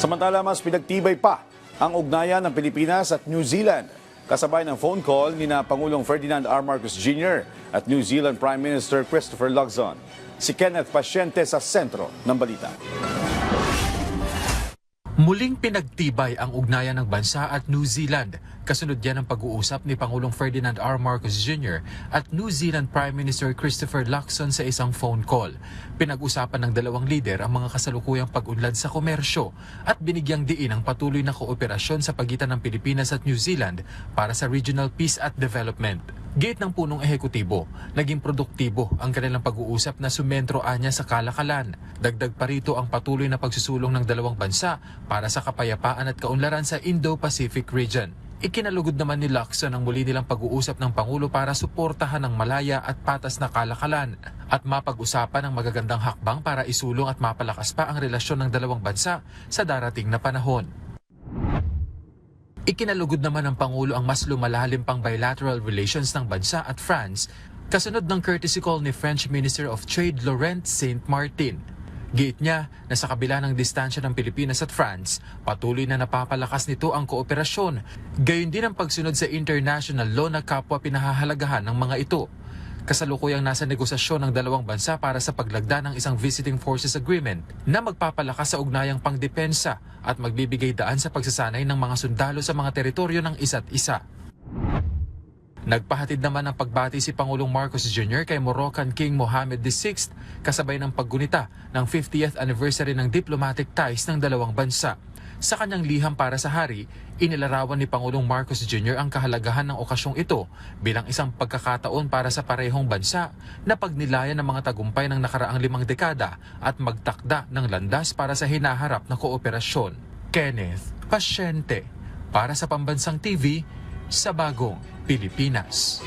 Samantala, mas pinagtibay pa ang ugnayan ng Pilipinas at New Zealand. Kasabay ng phone call ni Pangulong Ferdinand R. Marcos Jr. at New Zealand Prime Minister Christopher Luxon. Si Kenneth Pasyente sa sentro ng balita. Muling pinagtibay ang ugnayan ng bansa at New Zealand. Kasunod yan ang pag-uusap ni Pangulong Ferdinand R. Marcos Jr. at New Zealand Prime Minister Christopher Luxon sa isang phone call. Pinag-usapan ng dalawang lider ang mga kasalukuyang pag-unlad sa komersyo at binigyang diin ang patuloy na kooperasyon sa pagitan ng Pilipinas at New Zealand para sa regional peace at development. Gate ng punong ehekutibo, naging produktibo ang kanilang pag-uusap na sumentro anya sa kalakalan. Dagdag pa rito ang patuloy na pagsusulong ng dalawang bansa para sa kapayapaan at kaunlaran sa Indo-Pacific region. Ikinalugod naman ni Luxon ang muli nilang pag-uusap ng Pangulo para suportahan ng malaya at patas na kalakalan at mapag-usapan ang magagandang hakbang para isulong at mapalakas pa ang relasyon ng dalawang bansa sa darating na panahon. Ikinalugod naman ng Pangulo ang mas lumalalim pang bilateral relations ng bansa at France kasunod ng courtesy call ni French Minister of Trade Laurent Saint-Martin. Giit niya na sa kabila ng distansya ng Pilipinas at France, patuloy na napapalakas nito ang kooperasyon. Gayon din ang pagsunod sa international law na kapwa pinahahalagahan ng mga ito. Kasalukuyang nasa negosasyon ng dalawang bansa para sa paglagda ng isang visiting forces agreement na magpapalakas sa ugnayang pangdepensa at magbibigay daan sa pagsasanay ng mga sundalo sa mga teritoryo ng isa't isa. Nagpahatid naman ng pagbati si Pangulong Marcos Jr. kay Moroccan King Mohammed VI kasabay ng paggunita ng 50th anniversary ng diplomatic ties ng dalawang bansa. Sa kanyang liham para sa hari, inilarawan ni Pangulong Marcos Jr. ang kahalagahan ng okasyong ito bilang isang pagkakataon para sa parehong bansa na pagnilayan ng mga tagumpay ng nakaraang 5 dekada at magtakda ng landas para sa hinaharap na kooperasyon. Kenneth Pasyente para sa Pambansang TV sa Bagong Pilipinas.